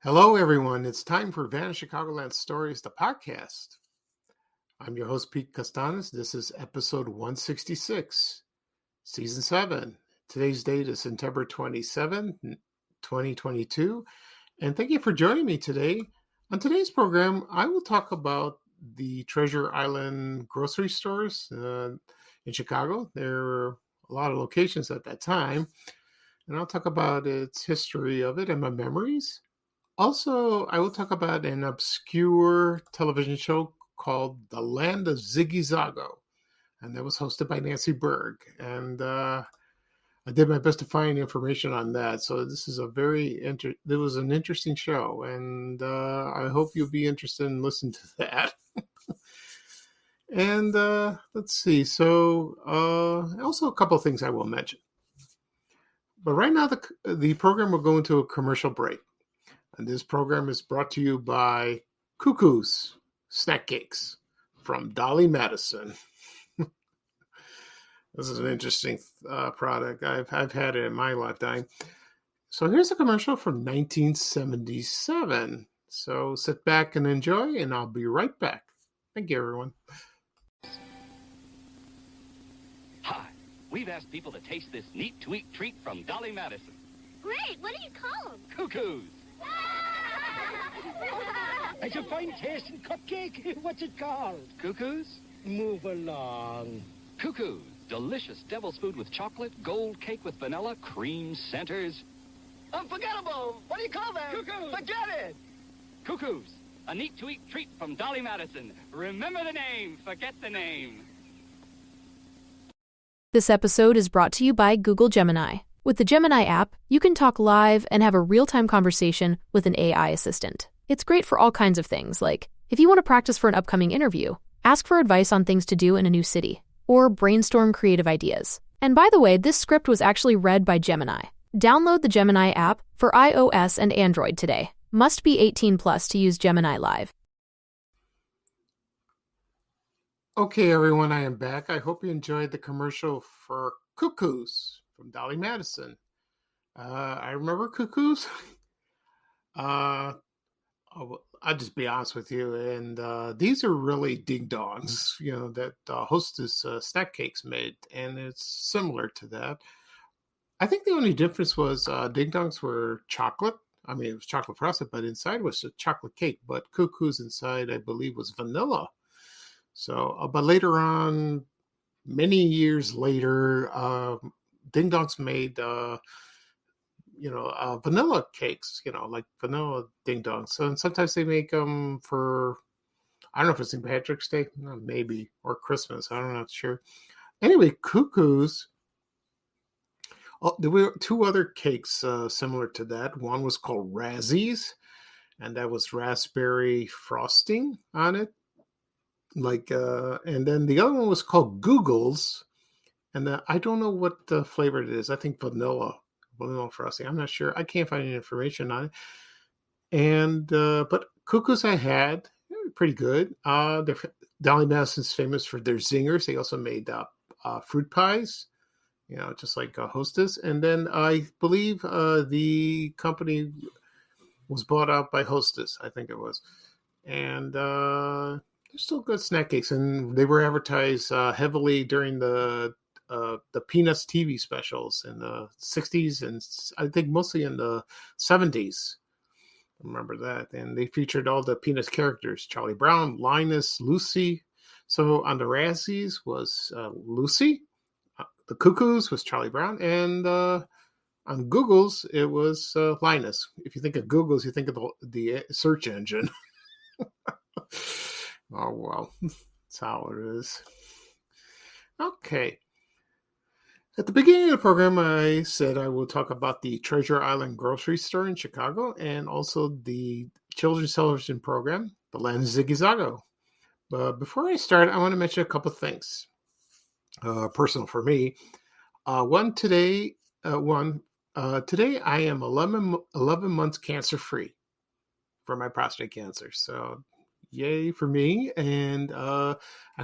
Hello, everyone. It's time for Vanished Chicagoland Stories, the podcast. I'm your host, Pete Costanes. This is episode 166, season 7. Today's date is September 27th, 2022. And thank you for joining me today. On today's program, I will talk about the Treasure Island grocery stores in Chicago. There were a lot of locations at that time. And I'll talk about its history of it and my memories. Also, I will talk about an obscure television show called The Land of Ziggy Zoggo, and that was hosted by Nancy Berg. And I did my best to find information on that. So this is it was an interesting show, and I hope you'll be interested in listening to that. And let's see. So also a couple of things I will mention. But right now, the program will go into a commercial break. And this program is brought to you by Cuckoo's Snack Cakes from Dolly Madison. This is an interesting product. I've had it in my lifetime. So here's a commercial from 1977. So sit back and enjoy, and I'll be right back. Thank you, everyone. Hi, we've asked people to taste this neat-to-eat treat from Dolly Madison. Great, what do you call them? Cuckoos. It's a fine tasting cupcake. What's it called? Cuckoos? Move along. Cuckoos. Delicious devil's food with chocolate, gold cake with vanilla, cream centers. Unforgettable. What do you call that? Cuckoos. Forget it. Cuckoos. A neat-to-eat treat from Dolly Madison. Remember the name, forget the name. This episode is brought to you by Google Gemini. With the Gemini app, you can talk live and have a real-time conversation with an AI assistant. It's great for all kinds of things, like if you want to practice for an upcoming interview, ask for advice on things to do in a new city, or brainstorm creative ideas. And by the way, this script was actually read by Gemini. Download the Gemini app for iOS and Android today. Must be 18 plus to use Gemini Live. Okay, everyone, I am back. I hope you enjoyed the commercial for Cuckoos from Dolly Madison. I remember Cuckoos. I'll just be honest with you, and these are really ding-dongs, that Hostess Snack Cakes made, and it's similar to that. I think the only difference was ding-dongs were chocolate. I mean, it was chocolate frosted, but inside was a chocolate cake, but Cuckoos inside, I believe, was vanilla. So, but later on, many years later, Ding Dongs made, vanilla cakes, like vanilla Ding Dongs. So, and sometimes they make them for, I don't know if it's St. Patrick's Day, maybe, or Christmas. I'm not sure. Anyway, Cuckoos. Oh, there were two other cakes similar to that. One was called Razzies, and that was raspberry frosting on it. And then the other one was called Googles. And I don't know what the flavor it is. I think vanilla frosting. I'm not sure. I can't find any information on it. And but Cuckoos I had pretty good. Dolly Madison's famous for their zingers. They also made fruit pies, just like Hostess. And then I believe the company was bought out by Hostess. I think it was, and they're still good snack cakes. And they were advertised heavily during the Peanuts TV specials in the 60s and I think mostly in the 70s. I remember that. And they featured all the Peanuts characters, Charlie Brown, Linus, Lucy. So on the Razzies was Lucy. The Cuckoos was Charlie Brown. And on Googles, it was Linus. If you think of Googles, you think of the search engine. Oh, well, that's how it is. Okay. At the beginning of the program, I said I will talk about the Treasure Island grocery store in Chicago and also the children's television program, The Land of Ziggy Zoggo. But before I start, I want to mention a couple of things, personal for me. Today I am 11 months cancer-free for my prostate cancer. So yay for me. And I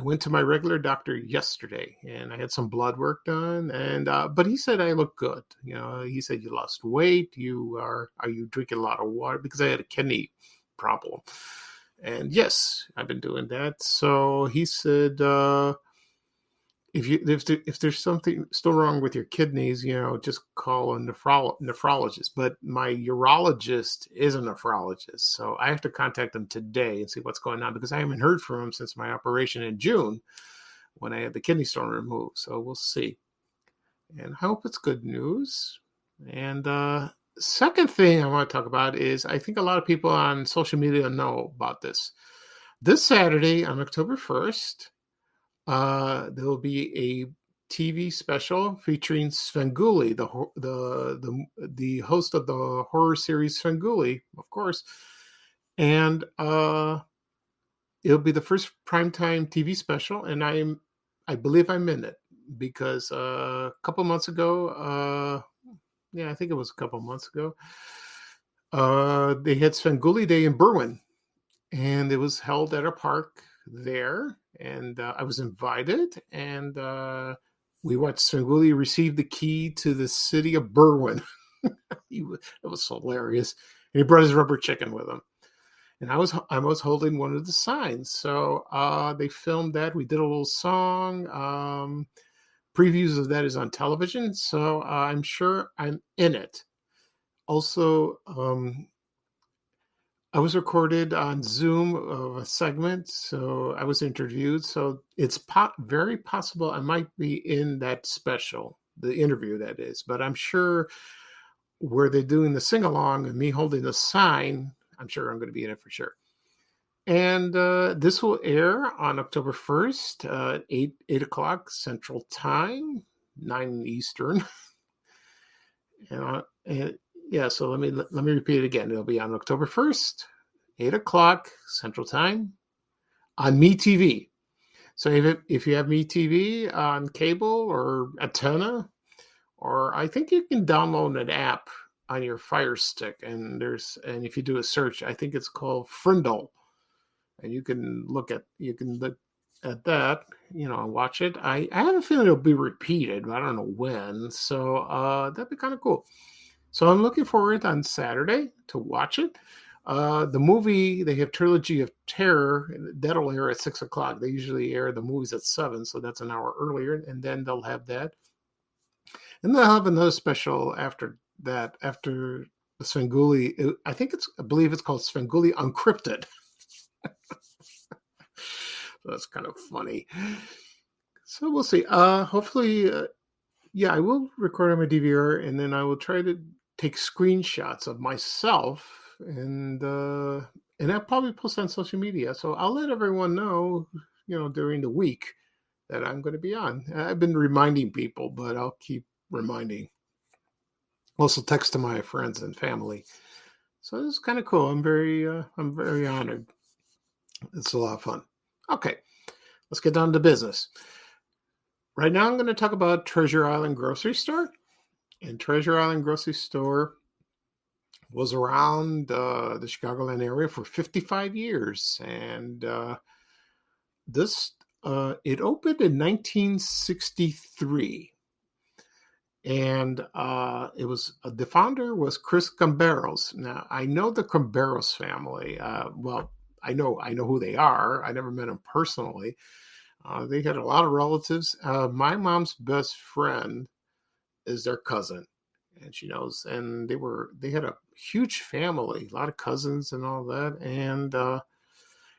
went to my regular doctor yesterday, and I had some blood work done. And but he said I look good. He said you lost weight. Are you drinking a lot of water? Because I had a kidney problem. And yes, I've been doing that. So he said, if there's something still wrong with your kidneys, just call a nephrologist. But my urologist is a nephrologist, so I have to contact him today and see what's going on, because I haven't heard from him since my operation in June when I had the kidney stone removed. So we'll see, and I hope it's good news. And second thing I want to talk about is, I think a lot of people on social media know about this. This Saturday on October 1st. There will be a TV special featuring Svengoolie, the host of the horror series Svengoolie, of course, and it'll be the first primetime TV special, and I believe I'm in it, because a couple months ago, yeah, I think it was a couple months ago, they had Svengoolie Day in Berwyn, and it was held at a park there, and I was invited, and we watched Svengoolie receive the key to the city of Berwyn. It was hilarious, and he brought his rubber chicken with him, and I was holding one of the signs. So they filmed that. We did a little song. Previews of that is on television, so I'm sure I'm in it. Also, I was recorded on Zoom of a segment, so I was interviewed. So it's very possible I might be in that special, the interview that is. But I'm sure where they're doing the sing along and me holding the sign, I'm sure I'm going to be in it for sure. And this will air on October 1st, 8 o'clock Central Time, 9 Eastern. and yeah, so let me repeat it again. It'll be on October 1st, 8 o'clock Central Time on MeTV. So if you have MeTV on cable or antenna, or I think you can download an app on your Fire Stick, and if you do a search, I think it's called Frindle, and you can look at that, and watch it. I have a feeling it'll be repeated, but I don't know when. So that'd be kind of cool. So I'm looking forward on Saturday to watch it. The movie, they have Trilogy of Terror. That'll air at 6 o'clock. They usually air the movies at 7, so that's an hour earlier. And then they'll have that. And they'll have another special after that, after the Svengoolie. I believe it's called Svengoolie Uncrypted. That's kind of funny. So we'll see. Hopefully, I will record on my DVR, and then I will try to take screenshots of myself, and I'll probably post on social media. So I'll let everyone know, during the week that I'm going to be on. I've been reminding people, but I'll keep reminding. Also text to my friends and family. So this is kind of cool. I'm very honored. It's a lot of fun. Okay, let's get down to business. Right now I'm going to talk about Treasure Island Grocery Store. And Treasure Island Grocery Store was around the Chicagoland area for 55 years. And it opened in 1963. And the founder was Chris Gambaros. Now, I know the Gambaros family. Well, I know who they are. I never met them personally. They had a lot of relatives. My mom's best friend is their cousin, and she knows. And they had a huge family, a lot of cousins and all that. And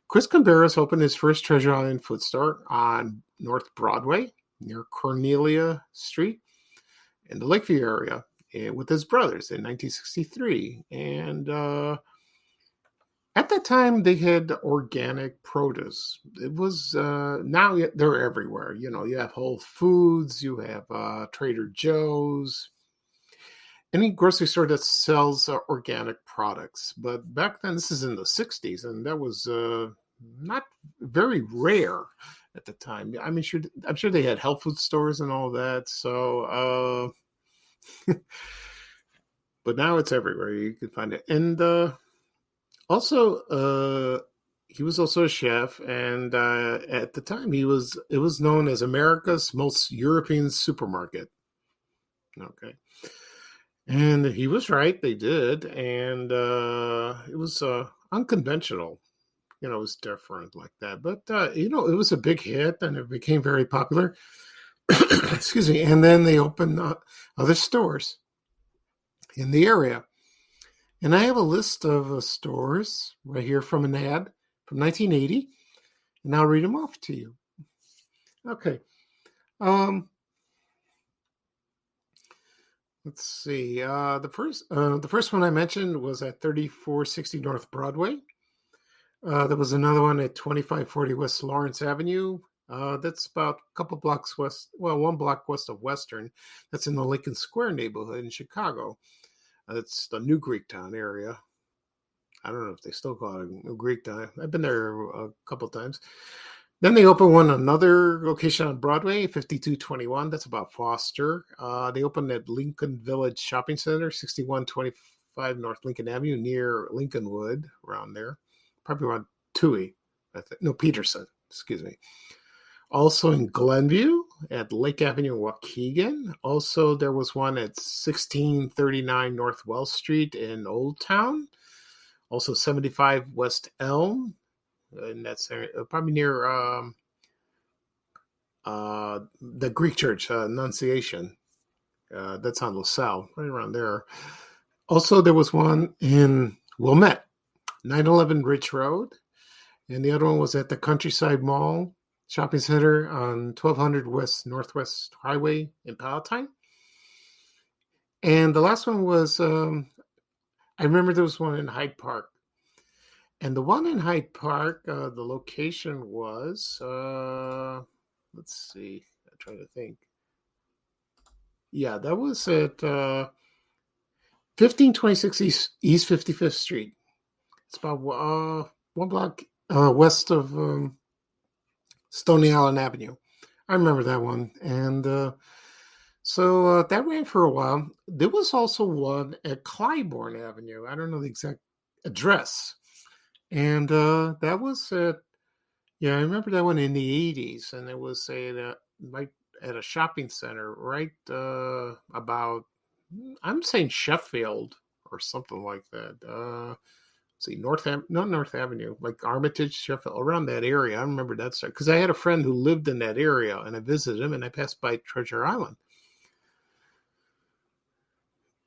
Chris Gambaros opened his first Treasure Island food store on North Broadway near Cornelia Street in the Lakeview area with his brothers in 1963. And at that time, they had organic produce. It was now they're everywhere. You have Whole Foods, you have Trader Joe's, any grocery store that sells organic products. But back then, this is in the 60s, and that was not very rare at the time. I mean, I'm sure they had health food stores and all that. So, but now it's everywhere. You can find it. And also, he was also a chef, and at the time it was known as America's most European supermarket. Okay, and he was right. They did, and it was unconventional. It was different like that. But it was a big hit, and it became very popular. Excuse me. And then they opened other stores in the area. And I have a list of stores right here from an ad from 1980, and I'll read them off to you. Okay. Um, let's see. The first one I mentioned was at 3460 North Broadway. There was another one at 2540 West Lawrence Avenue. That's about a couple blocks west, well, 1 block west of Western. That's in the Lincoln Square neighborhood in Chicago. That's the New Greektown area. I don't know if they still call it New Greektown. I've been there a couple times. Then they opened another location on Broadway, 5221. That's about Foster. They opened at Lincoln Village Shopping Center, 6125 North Lincoln Avenue, near Lincolnwood, around there. Probably around Toohey. No, Peterson, excuse me. Also in Glenview at Lake Avenue, Waukegan. Also, there was one at 1639 North Wells Street in Old Town. Also, 75 West Elm, and that's probably near the Greek Church, Annunciation. That's on LaSalle, right around there. Also, there was one in Wilmette, 911 Ridge Road, and the other one was at the Countryside Mall Shopping Center on 1200 West Northwest Highway in Palatine. And the last one was, I remember there was one in Hyde Park. And the one in Hyde Park, the location was, let's see, I'm trying to think. Yeah, that was at 1526 East 55th Street. It's about 1 block west of Stony Island Avenue. I remember that one. And so that ran for a while. There was also one at Clybourne Avenue. I don't know the exact address. And that was I remember that one in the 80s. And it was right at a shopping center, right about, I'm saying Sheffield or something like that. See, not North Avenue, like Armitage, Sheffield, around that area. I remember that because I had a friend who lived in that area, and I visited him, and I passed by Treasure Island.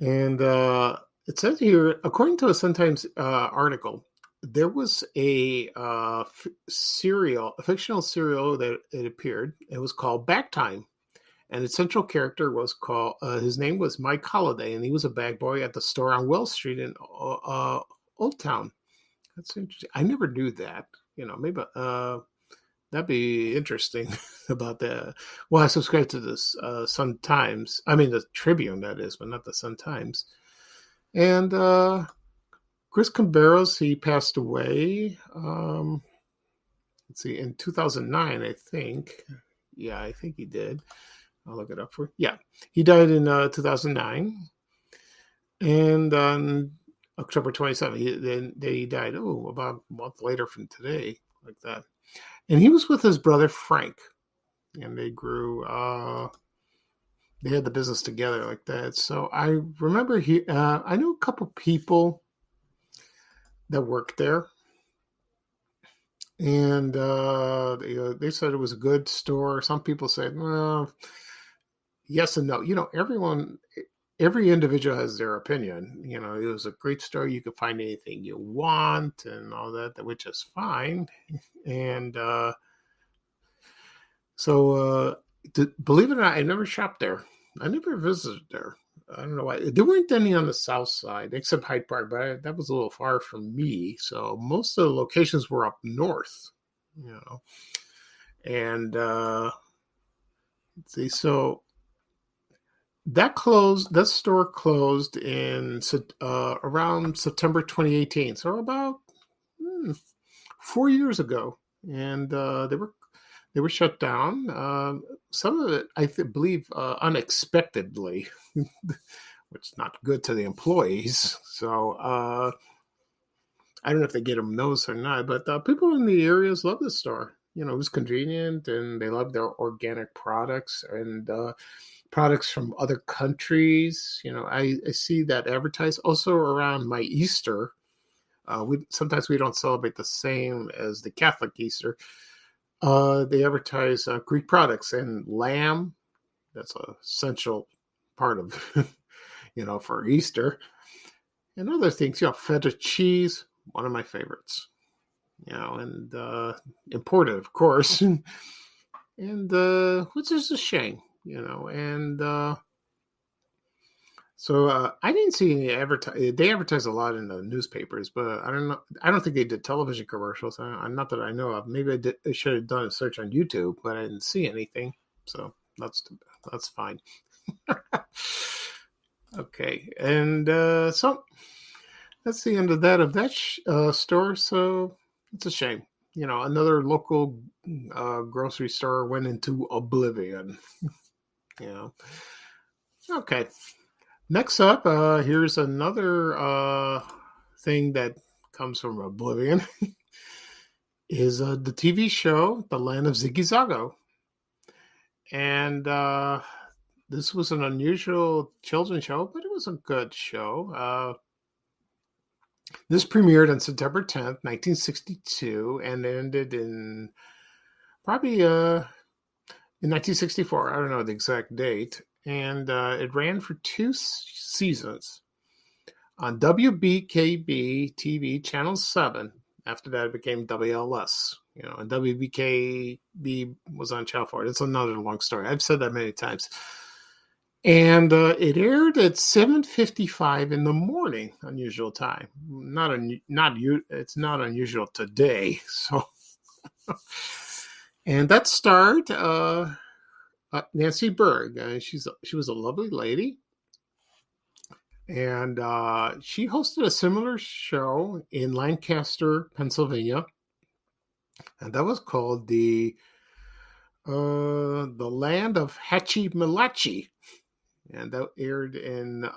And it says here, according to a Sun-Times article, there was a fictional serial that it appeared. It was called Back Time, and its central character was called. His name was Mike Holliday, and he was a bag boy at the store on Wells Street in Old Town. That's interesting. I never knew that. Maybe that'd be interesting about that. Well, I subscribe to this Sun Times. I mean, the Tribune, that is, but not the Sun Times. And Chris Camberos, he passed away. Let's see, in 2009, I think. Yeah, I think he did. I'll look it up for you. Yeah, he died in 2009. And on October 27th, he died, about a month later from today, like that. And he was with his brother, Frank. And they grew, they had the business together like that. So I remember I knew a couple people that worked there. And they said it was a good store. Some people said, well, yes and no. Every individual has their opinion. It was a great store. You could find anything you want and all that, which is fine. And so, believe it or not, I never shopped there. I never visited there. I don't know why. There weren't any on the south side, except Hyde Park, but that was a little far from me. So most of the locations were up north, And let's see, so that store closed in around September 2018. So about 4 years ago. And they were shut down. Some of it, I believe, unexpectedly, which is not good to the employees. So I don't know if they get them those or not, but people in the areas love the store. You know, it was convenient, and they love their organic products and products from other countries. You know, I see that advertised also around my Easter. Sometimes we don't celebrate the same as the Catholic Easter. They advertise Greek products and lamb. That's an essential part of, for Easter. And other things, feta cheese, one of my favorites, and imported, of course. And which is a shame, and so I didn't see any They advertise a lot in the newspapers, but I don't know. I don't think they did television commercials. Not that I know of. Maybe I should have done a search on YouTube, but I didn't see anything. So that's fine. Okay, and so that's the end of that store. So it's a shame. Another local grocery store went into oblivion. Okay. Next up, here's another thing that comes from oblivion. Is the TV show The Land of Ziggy Zoggo. And this was an unusual children's show, but it was a good show. This premiered on September 10th, 1962, and ended in probably in 1964. I don't know the exact date. And it ran for 2 seasons on WBKB TV Channel 7. After that, it became WLS. And WBKB was on Channel 4. It's another long story. I've said that many times. And it aired at 7:55 in the morning, unusual time. It's not unusual today. So, and that starred Nancy Berg. She was a lovely lady, and she hosted a similar show in Lancaster, Pennsylvania, and that was called the Land of Hachi Malachi, and that aired in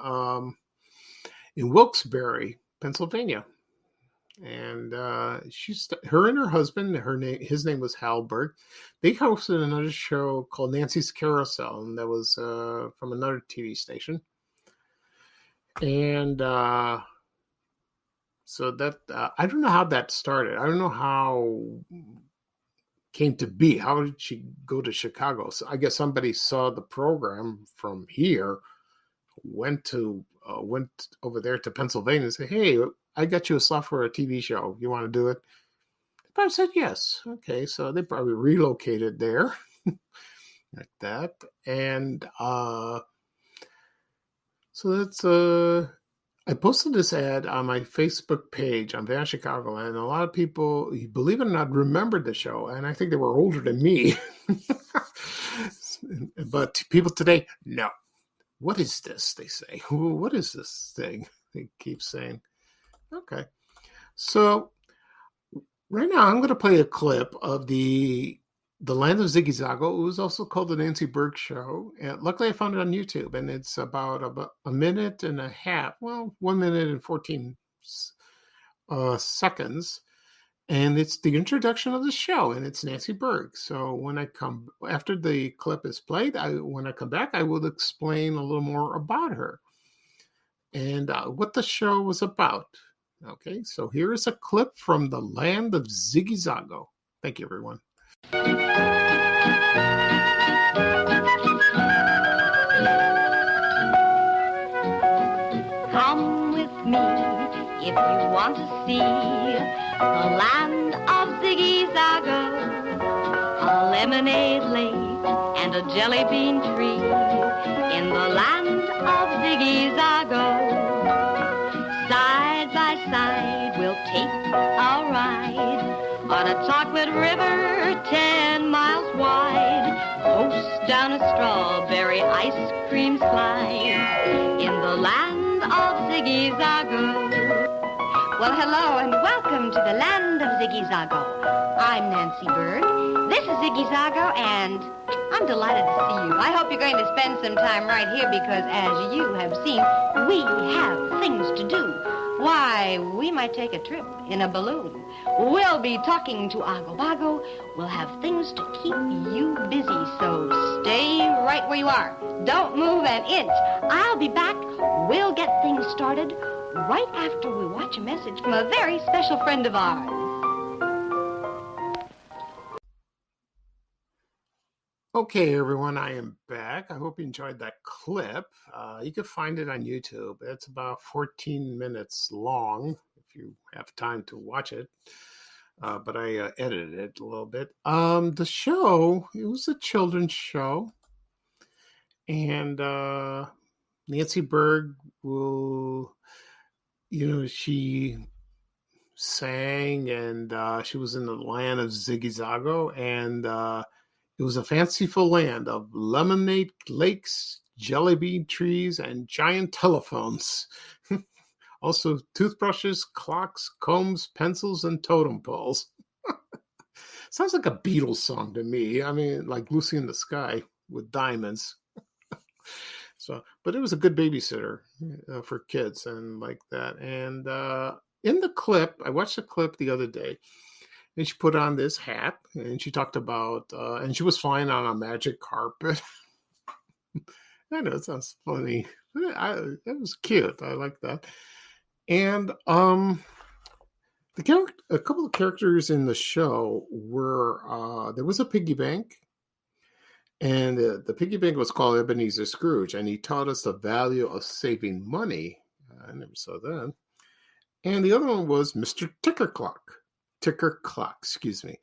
Wilkes-Barre, Pennsylvania. And her and her husband, his name was Hal Berg. They hosted another show called Nancy's Carousel, and that was from another TV station. And so that I don't know how that started. I don't know how came to be. How did she go to Chicago? So I guess somebody saw the program from here, went over there to Pennsylvania and said, "Hey, I got you a slot for a TV show. You want to do it?" They probably said yes. Okay, so they probably relocated there like that. And so that's I posted this ad on my Facebook page on Van Chicago, and a lot of people, believe it or not, remembered the show, and I think they were older than me. But people today, no. What is this? They say. What is this thing? They keep saying. Okay. So right now I'm going to play a clip of the Land of Ziggy Zoggo. It was also called the Nancy Berg Show. And luckily I found it on YouTube, and it's about a minute and a half. Well, 1 minute and 14 seconds. And it's the introduction of the show, and it's Nancy Berg. So after the clip is played, when I come back, I will explain a little more about her and what the show was about. Okay, so here is a clip from the Land of Ziggy Zoggo. Thank you, everyone. Come with me if you want to see the land of Ziggy Zoggo, a lemonade lake and a jelly bean tree in the land of Ziggy Zoggo. Side by side we'll take a ride on a chocolate river 10 miles wide, coast down a strawberry ice cream slide in the land of Ziggy Zoggo. Well, hello and welcome to the Land of Ziggy Zoggo. I'm Nancy Berg. This is Ziggy Zoggo, and I'm delighted to see you. I hope you're going to spend some time right here because, as you have seen, we have things to do. Why, we might take a trip in a balloon. We'll be talking to Ago Bago. We'll have things to keep you busy, so stay right where you are. Don't move an inch. I'll be back. We'll get things started right after we watch a message from a very special friend of ours. Okay, everyone, I am back. I hope you enjoyed that clip. You can find it on YouTube. It's about 14 minutes long if you have time to watch it. But I edited it a little bit. The show, it was a children's show. And Nancy Berg will, she sang and she was in the land of Ziggy Zoggo. And it was a fanciful land of lemonade lakes, jelly bean trees, and giant telephones. Also, toothbrushes, clocks, combs, pencils, and totem poles. Sounds like a Beatles song to me. I mean, like Lucy in the Sky with diamonds. So, but it was a good babysitter for kids and like that. And in the clip, I watched the clip the other day, and she put on this hat, and she talked about, and she was flying on a magic carpet. I know it sounds funny. It was cute. I like that. And a couple of characters in the show were there was a piggy bank, and the piggy bank was called Ebenezer Scrooge, and he taught us the value of saving money. I never saw that. And the other one was Mr. Ticker Clock, excuse me,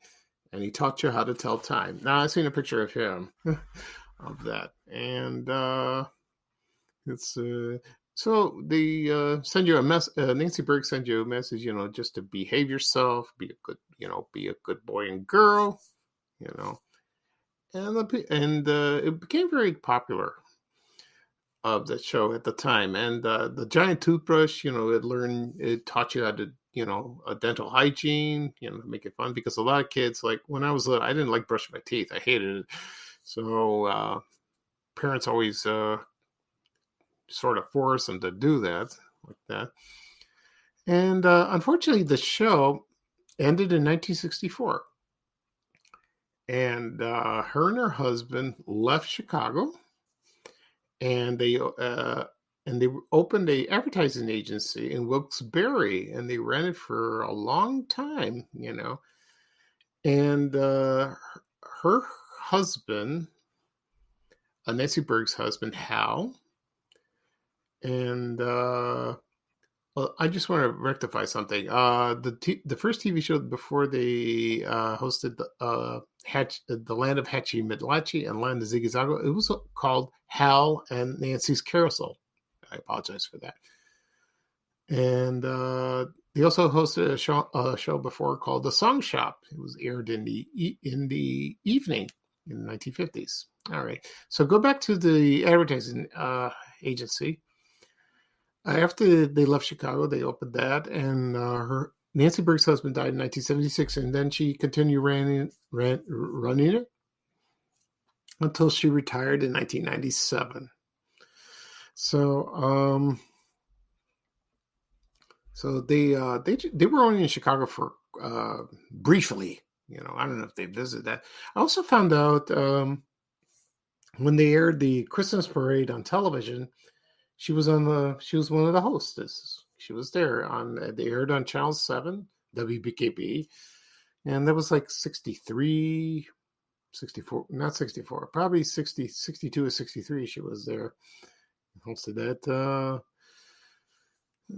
and he taught you how to tell time. Now I've seen a picture of him of that, and it's so they send you a Nancy Berg send you a message, just to behave yourself, be a good boy and girl, and it became very popular of that show at the time. And the giant toothbrush, it taught you how to, a dental hygiene, make it fun, because a lot of kids, like when I was little, I didn't like brushing my teeth. I hated it. So parents always sort of force them to do that, like that. And unfortunately, the show ended in 1964. And her and her husband left Chicago, and they opened a advertising agency in Wilkes-Barre, and they ran it for a long time, And her husband, Nancy Berg's husband, Hal, and I just want to rectify something. The first TV show before they hosted the Land of Hachi Mitlachi and Land of Ziggy Zoggo, it was called Hal and Nancy's Carousel. I apologize for that. And they also hosted a show before called The Song Shop. It was aired in the evening in the 1950s. All right. So go back to the advertising agency. After they left Chicago, they opened that, and Nancy Berg's husband died in 1976, and then she continued running it until she retired in 1997. So, they were only in Chicago for briefly. I don't know if they visited that. I also found out when they aired the Christmas parade on television, she was one of the hostesses. She was there they aired on Channel 7, WBKB, and that was like 63, 64, not 64, probably 60, 62 or 63. She was there, hosted that.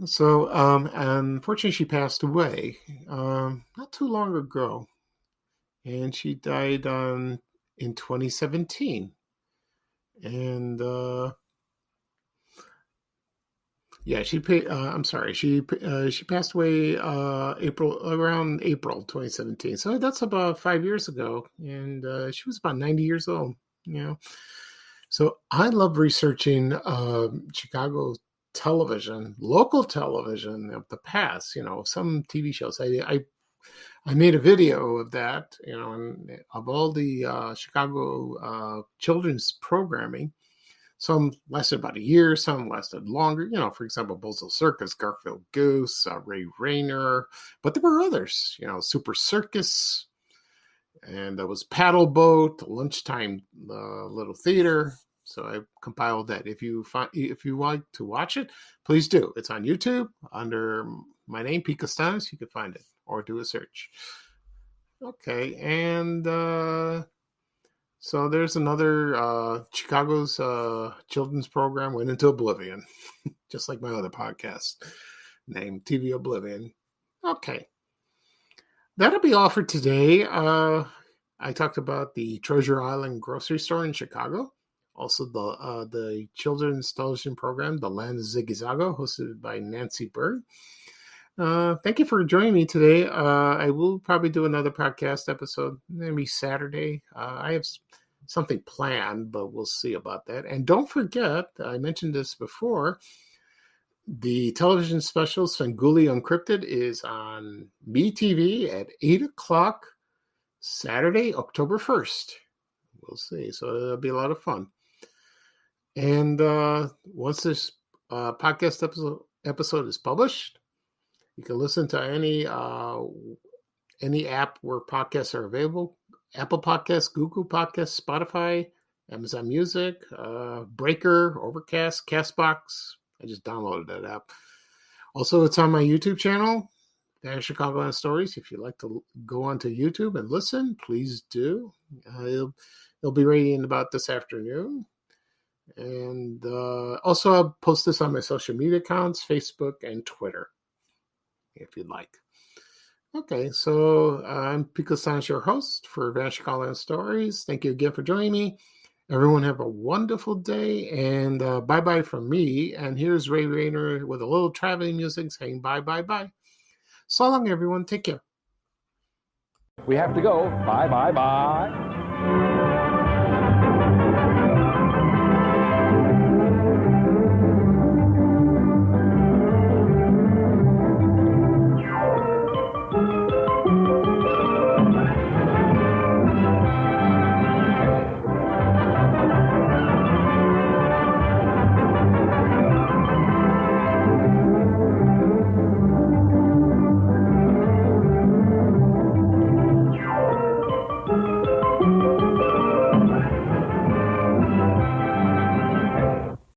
So unfortunately, she passed away not too long ago, and she died in 2017, and. Yeah, I'm sorry. She passed away around April 2017. So that's about 5 years ago, and she was about 90 years old. So I love researching Chicago television, local television of the past. Some TV shows. I made a video of that. And of all the Chicago children's programming. Some lasted about a year, some lasted longer. You know, for example, Bozo Circus, Garfield Goose, Ray Rayner. But there were others, you know, Super Circus, and there was Paddle Boat, Lunchtime Little Theater. So I compiled that. If you like to watch it, please do. It's on YouTube under my name, Pete Costanis. You can find it or do a search. Okay, and so there's another Chicago's children's program went into oblivion, just like my other podcast named TV Oblivion. Okay, that'll be all for today. I talked about the Treasure Island grocery store in Chicago. Also, the children's television program, The Land of Ziggy Zoggo, hosted by Nancy Berg. Thank you for joining me today. I will probably do another podcast episode, maybe Saturday. I have something planned, but we'll see about that. And don't forget, I mentioned this before, the television special Svengoolie Uncrypted is on BTV at 8 o'clock Saturday, October 1st. We'll see. So it'll be a lot of fun. And once this podcast episode is published, you can listen to any app where podcasts are available. Apple Podcasts, Google Podcasts, Spotify, Amazon Music, Breaker, Overcast, Castbox. I just downloaded that app. Also, it's on my YouTube channel, Chicagoland Stories. If you'd like to go onto YouTube and listen, please do. It'll be ready in about this afternoon. And also, I'll post this on my social media accounts, Facebook and Twitter, if you'd like. Okay, so I'm Pico Sanchez, your host for Chicagoland Stories. Thank you again for joining me. Everyone have a wonderful day, and bye-bye from me. And here's Ray Rayner with a little traveling music saying bye-bye-bye. So long, everyone. Take care. We have to go. Bye, bye, bye.